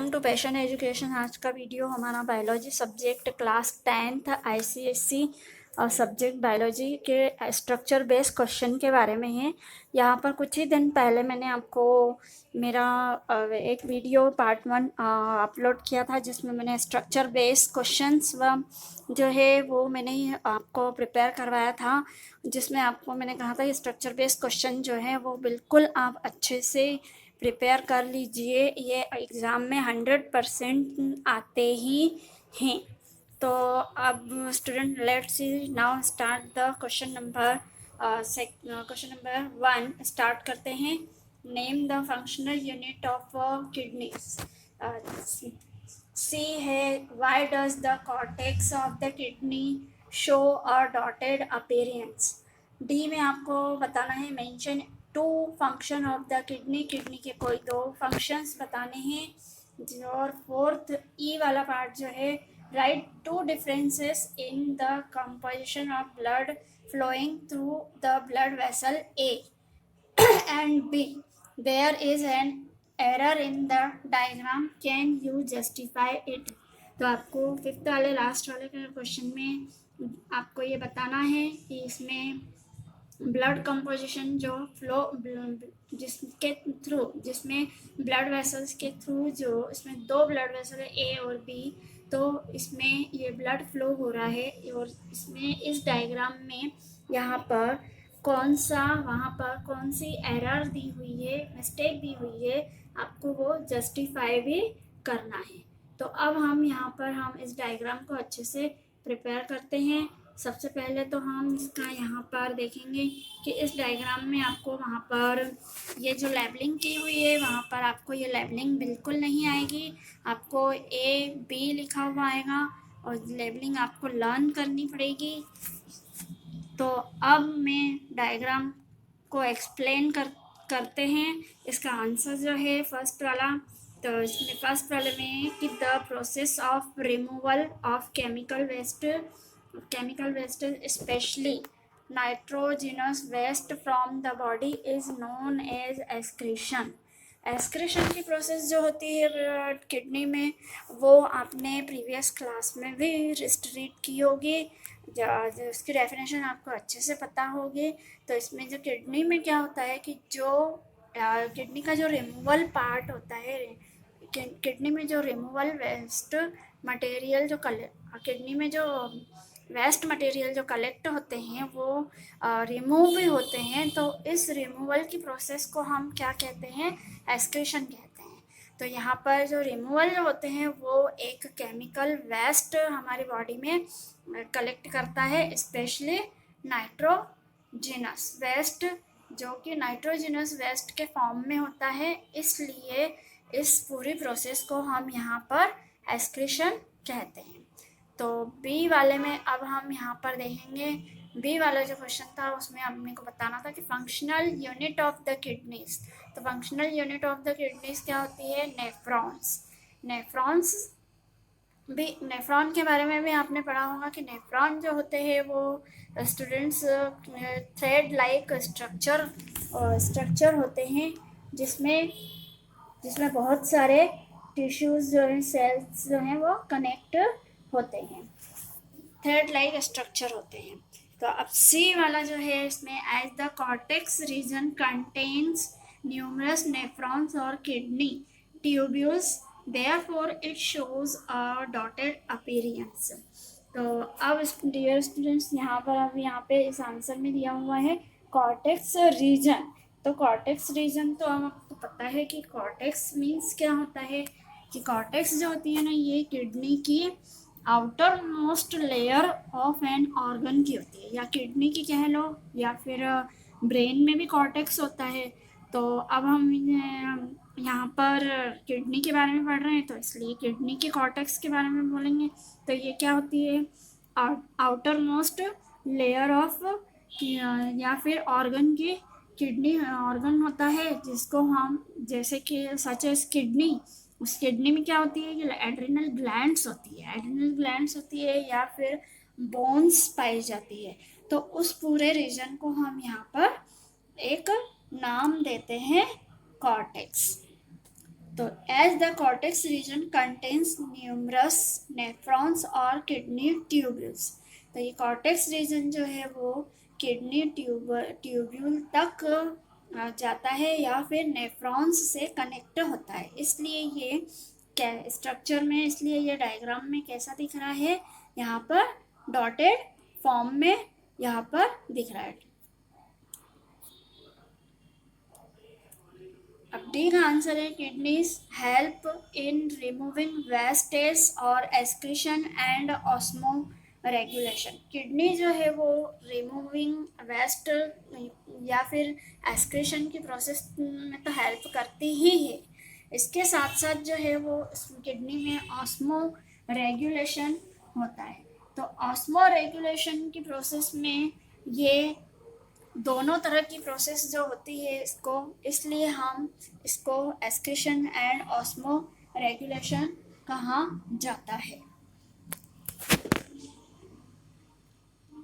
To passion education. आज का video हमारा biology subject class 10th ICSC और सब्जेक्ट बायोलॉजी के स्ट्रक्चर बेस्ड क्वेश्चन के बारे में है। यहाँ पर कुछ ही दिन पहले मैंने आपको मेरा एक वीडियो पार्ट 1 अपलोड किया था, जिसमें मैंने स्ट्रक्चर बेस्ड क्वेश्चंस व जो है वो मैंने आपको प्रिपेयर करवाया था, जिसमें आपको मैंने कहा था कि स्ट्रक्चर बेस्ड क्वेश्चन जो है वो बिल्कुल आप अच्छे से प्रिपेयर कर लीजिए, ये एग्ज़ाम में 100% आते ही हैं। तो अब student let's see now start the question number 1 start करते हैं। Name the functional unit of kidneys. C है why does the cortex of the kidney show a dotted appearance. D में आपको बताना है mention 2 function of the kidney के कोई 2 functions बताने हैं। और 4th ई वाला पार्ट जो है write 2 differences in the composition of blood flowing through the blood vessel A and B. There is an error in the diagram, can you justify it. तो आपको 5th वाले लास्ट वाले क्वेश्चन में आपको ये बताना है कि इसमें ब्लड कंपोजिशन जो फ्लो जिसके थ्रू जिसमें ब्लड वेसल्स के थ्रू जो इसमें 2 ब्लड वेसल है ए और बी, तो इसमें ये ब्लड फ्लो हो रहा है और इसमें इस डायग्राम में यहाँ पर कौन सा वहाँ पर कौन सी एरर दी हुई है, मिस्टेक दी हुई है, आपको वो जस्टिफाई भी करना है। तो अब हम यहाँ पर हम इस डायग्राम को अच्छे से प्रिपेयर करते हैं। सबसे पहले तो हम इसका यहाँ पर देखेंगे कि इस डायग्राम में आपको वहाँ पर ये जो लेबलिंग की हुई है वहाँ पर आपको ये लेबलिंग बिल्कुल नहीं आएगी, आपको ए बी लिखा हुआ आएगा और लेबलिंग आपको लर्न करनी पड़ेगी। तो अब मैं डायग्राम को एक्सप्लेन करते हैं। इसका आंसर जो है फर्स्ट वाला, तो इसमें फर्स्ट वाले में कि the process of removal of chemical waste specially nitrogenous waste from the body is known as excretion. Excretion की प्रोसेस जो होती है किडनी में, वो आपने प्रीवियस क्लास में भी स्टडी की होगी, जो उसकी डेफिनेशन आपको अच्छे से पता होगी। तो इसमें जो किडनी में क्या होता है कि जो किडनी का जो रिमूवल पार्ट होता है, किडनी में जो रिमूवल वेस्ट मटेरियल जो किडनी में जो वेस्ट मटेरियल जो कलेक्ट होते हैं वो रिमूव भी होते हैं। तो इस रिमूवल की प्रोसेस को हम क्या कहते हैं, एक्सक्रीशन कहते हैं। तो यहाँ पर जो रिमूवल जो होते हैं वो एक केमिकल वेस्ट हमारी बॉडी में कलेक्ट करता है, स्पेशली नाइट्रोजिनस वेस्ट, जो कि नाइट्रोजिनस वेस्ट के फॉर्म में होता है। इसलिए इस पूरी प्रोसेस को हम यहाँ पर एक्सक्रीशन कहते हैं। तो बी वाले में अब हम यहाँ पर देखेंगे, बी वाला जो क्वेश्चन था उसमें अब मेरे को बताना था कि functional unit of the kidneys. तो functional unit of the kidneys क्या होती है, नेफ्रॉन्स भी। नेफ्रॉन के बारे में भी आपने पढ़ा होगा कि नेफ्रॉन जो होते हैं वो स्टूडेंट्स थ्रेड लाइक स्ट्रक्चर होते हैं, जिसमें बहुत सारे टिश्यूज जो हैं, सेल्स जो हैं वो कनेक्ट होते हैं, थ्रेड लाइक स्ट्रक्चर होते हैं। तो अब सी वाला जो है इसमें as the cortex region contains numerous nephrons और kidney tubules, therefore it shows a dotted appearance। तो अब डियर स्टूडेंट्स यहाँ पर अब यहाँ पे इस आंसर में दिया हुआ है कॉर्टेक्स रीजन। तो कॉर्टेक्स रीजन तो हम आपको पता है कि कॉर्टेक्स मीन्स क्या होता है कि कॉर्टेक्स जो होती है ना, ये किडनी की outer most layer of an organ की होती है, या किडनी की कह लो, या फिर ब्रेन में भी कॉर्टेक्स होता है। तो अब हम यहाँ पर किडनी के बारे में पढ़ रहे हैं, तो इसलिए किडनी के कॉर्टेक्स के बारे में बोलेंगे। तो ये क्या होती है, आउटर मोस्ट लेयर ऑफ, या फिर ऑर्गन की, किडनी ऑर्गन होता है जिसको हम जैसे कि सच एज किडनी, उस किडनी में क्या होती है कि एड्रिनल ग्लैंड्स होती है या फिर बोन्स पाई जाती है। तो उस पूरे रीजन को हम यहाँ पर एक नाम देते हैं कॉर्टेक्स। तो as the cortex region contains numerous nephrons और किडनी ट्यूब्यूल्स, तो ये कॉर्टेक्स रीजन जो है वो किडनी ट्यूब्यूल तक जाता है या फिर नेफ्रॉन्स से कनेक्ट होता है। इसलिए ये क्या स्ट्रक्चर में, इसलिए ये डायग्राम में कैसा दिख रहा है, यहाँ पर डॉटेड फॉर्म में यहाँ पर दिख रहा है। अब डी का आंसर है kidneys help in removing wastage और excretion and osmoregulation. Kidney जो है वो रिमूविंग वेस्ट या फिर एक्सक्रीशन की प्रोसेस में तो हेल्प करती ही है, इसके साथ साथ जो है वो किडनी में ऑस्मो रेगुलेशन होता है। तो ऑस्मो रेगुलेशन की प्रोसेस में ये दोनों तरह की प्रोसेस जो होती है इसको, इसलिए हम इसको एक्सक्रीशन एंड ऑस्मो रेगुलेशन कहा जाता है।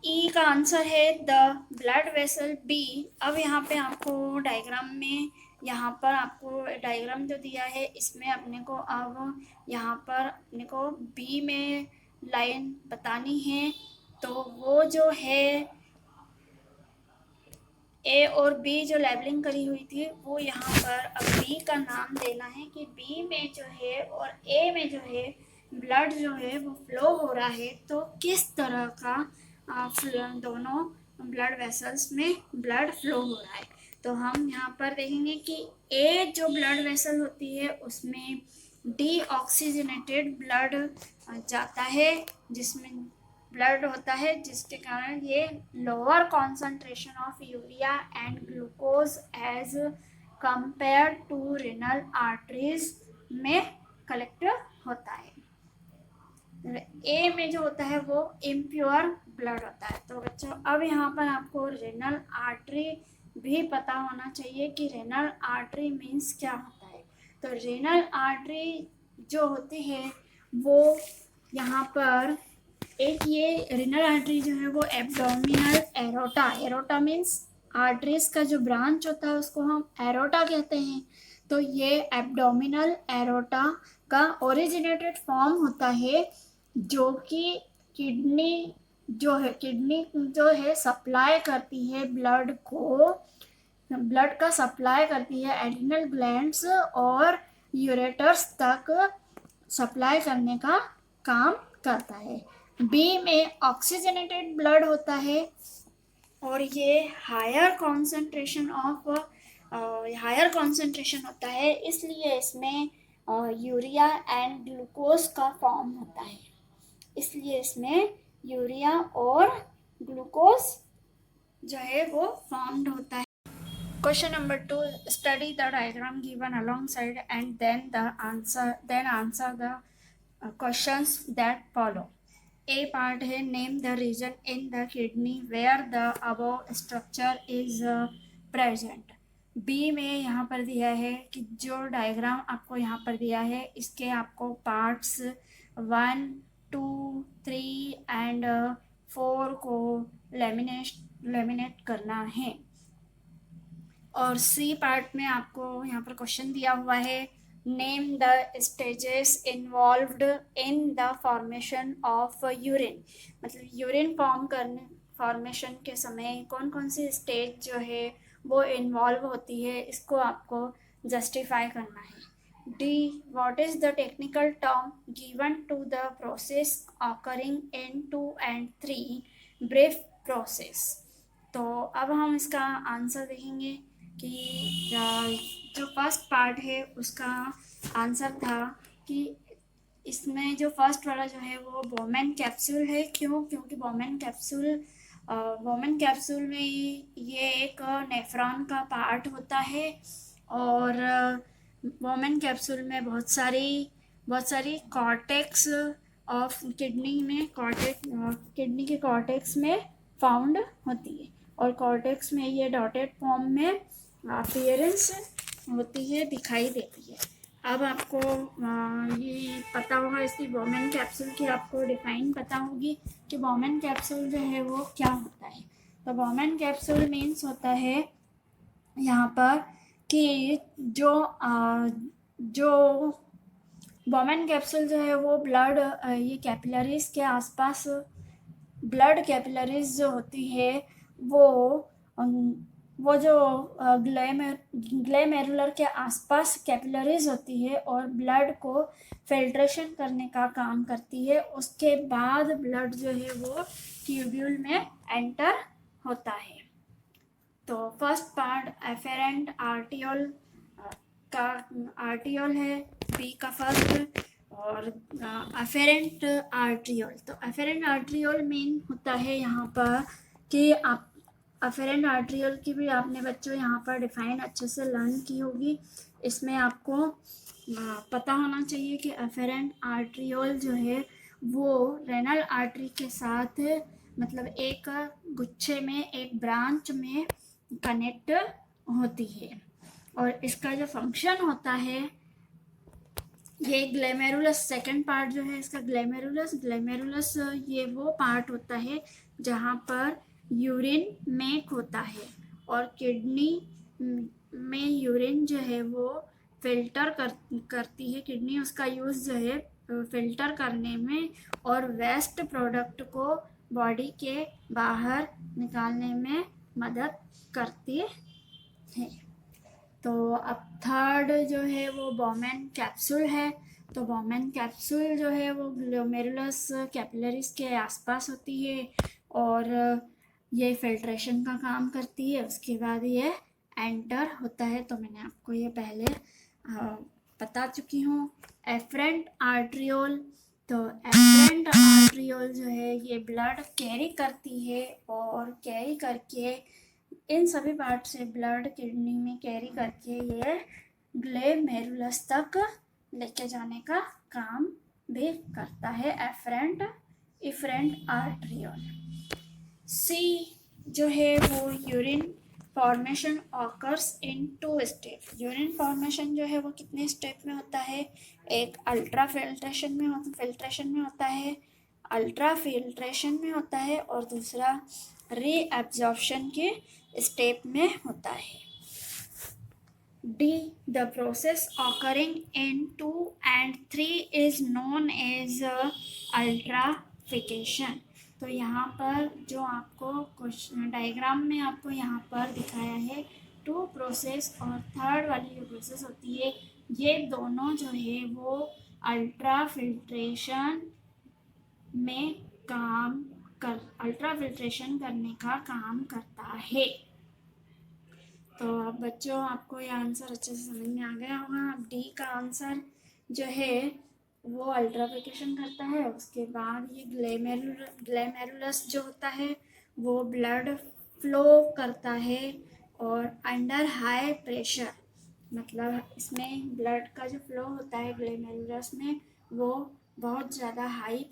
ई का आंसर है द ब्लड वेसल बी। अब यहाँ पे आपको डायग्राम में, यहाँ पर आपको डायग्राम जो दिया है इसमें अपने को अब यहाँ पर अपने को बी में लाइन बतानी है, तो वो जो है ए और बी जो लेबलिंग करी हुई थी वो यहाँ पर अब बी का नाम देना है कि बी में जो है और ए में जो है ब्लड जो है वो फ्लो हो रहा है, तो किस तरह का दोनों ब्लड वेसल्स में ब्लड फ्लो हो रहा है। तो हम यहाँ पर देखेंगे कि ए जो ब्लड वेसल होती है उसमें डीऑक्सीजनेटेड ब्लड जाता है, जिसमें ब्लड होता है, जिसके कारण ये lower concentration of urea and glucose as compare to renal arteries में कलेक्ट होता है। ए में जो होता है वो इम्प्योर ब्लड होता है। तो बच्चों अब यहाँ पर आपको रेनल आर्टरी भी पता होना चाहिए कि रेनल आर्टरी मीन्स क्या होता है। तो रेनल आर्टरी जो होती है वो यहाँ पर एक, ये रेनल आर्टरी जो है वो abdominal aorta, aorta means arteries का जो ब्रांच होता है उसको हम एरोटा कहते हैं। तो ये एब्डोमिनल एरोटा का ओरिजिनेटेड फॉर्म होता है, जो कि किडनी जो है सप्लाई करती है ब्लड को, ब्लड का सप्लाई करती है एड्रिनल ग्लैंड्स और यूरेटर्स तक सप्लाई करने का काम करता है। बी में ऑक्सीजनेटेड ब्लड होता है और ये हायर कॉन्सेंट्रेशन होता है, इसलिए इसमें यूरिया एंड ग्लूकोज का फॉर्म होता है, इसलिए इसमें यूरिया और ग्लूकोज जो है वो फॉर्म्ड होता है। Question number 2, study the diagram given alongside and then answer the questions that follow. A part है name the region in the kidney where the above structure is present. B में यहाँ पर दिया है कि जो डायग्राम आपको यहाँ पर दिया है इसके आपको पार्ट्स 1, 2, 3 एंड 4 को लेमिनेट करना है। और सी पार्ट में आपको यहाँ पर क्वेश्चन दिया हुआ है name the stages involved in the formation of urine, मतलब यूरिन फॉर्मेशन के समय कौन कौन सी स्टेज जो है वो इन्वॉल्व होती है, इसको आपको जस्टिफाई करना है। D what is the technical term given to the process occurring in 2 and 3 brief process. तो अब हम इसका आंसर देखेंगे कि जो फर्स्ट पार्ट है उसका आंसर था कि इसमें जो फर्स्ट वाला जो है वो बोमेन कैप्सूल है। क्योंकि बोमेन कैप्सूल में ये एक नेफ्रॉन का पार्ट होता है और बोमेन कैप्सूल में बहुत सारी कॉर्टेक्स ऑफ किडनी के कॉर्टेक्स में फाउंड होती है और कॉर्टेक्स में ये डॉटेड फॉर्म में अपीयरेंस होती है, दिखाई देती है। अब आपको ये पता होगा इसकी बोमेन कैप्सूल की आपको डिफाइन पता होगी कि बोमेन कैप्सूल जो है वो क्या होता है। तो बोमेन कैप्सूल मीन्स होता है यहाँ पर कि जो जो बोमेन कैप्सूल जो है वो ब्लड ये कैपिलरीज के आसपास ब्लड कैपिलरीज जो होती है वो अम, वो जो ग्लेमेरुलर के आसपास कैपिलरीज होती है और ब्लड को फिल्ट्रेशन करने का काम करती है। उसके बाद ब्लड जो है वो ट्यूब्यूल में एंटर होता है। तो फर्स्ट पार्ट एफेरेंट आर्टियोल का आर्टियोल है, बी का फर्स्ट, और एफेरेंट आर्ट्रियोल। तो एफेरेंट आर्ट्रियोल मीन होता है यहाँ पर कि आप एफेरेंट आर्ट्रियोल की भी आपने बच्चों यहाँ पर डिफाइन अच्छे से लर्न की होगी। इसमें आपको पता होना चाहिए कि एफेरेंट आर्ट्रियोल जो है वो रेनल आर्टरी के साथ मतलब एक गुच्छे में एक ब्रांच में कनेक्ट होती है। और इसका जो फंक्शन होता है ये ग्लेमेरुलस सेकंड पार्ट जो है इसका ग्लेमेरुलस ये वो पार्ट होता है जहाँ पर यूरिन मेक होता है और किडनी में यूरिन जो है वो करती है। किडनी उसका यूज़ जो है फिल्टर करने में और वेस्ट प्रोडक्ट को बॉडी के बाहर निकालने में मदद करती है। तो अब थर्ड जो है वो बोमेन कैप्सूल है। तो बोमेन कैप्सूल जो है वो ग्लोमेरुलस कैपिलरीज के आसपास होती है और ये फिल्ट्रेशन का काम करती है। उसके बाद ये एंटर होता है। तो मैंने आपको ये पहले बता चुकी हूँ। एफरेंट आर्ट्रियोल, तो एफरेंट आर्ट्रियोल जो है ये ब्लड कैरी करती है और कैरी करके इन सभी पार्ट से ब्लड किडनी में कैरी करके ये ग्लेमेरुलस तक लेके जाने का काम भी करता है एफरेंट आर्ट्रियोल। सी जो है वो urine formation occurs in 2 step. Urine formation जो है वो कितने स्टेप में होता है? एक अल्ट्रा फिल्ट्रेशन में होता है, अल्ट्रा फिल्ट्रेशन में होता है और दूसरा रीअब्जॉर्प्शन के स्टेप में होता है। D. The process occurring in 2 and 3 is known as अल्ट्राफिकेशन। तो यहाँ पर जो आपको क्वेश्चन डायग्राम में आपको यहाँ पर दिखाया है 2 प्रोसेस और थर्ड वाली जो प्रोसेस होती है ये दोनों जो है वो अल्ट्रा फिल्ट्रेशन में अल्ट्रा फिल्ट्रेशन करने का काम करता है। तो अब बच्चों आपको ये आंसर अच्छे से समझ में आ गया होगा। अब डी का आंसर जो है वो अल्ट्राफिकेशन करता है। उसके बाद ये ग्लेमेरुलस जो होता है वो ब्लड फ्लो करता है और अंडर हाई प्रेशर, मतलब इसमें ब्लड का जो फ्लो होता है ग्लेमेरुलस में वो बहुत ज़्यादा हाई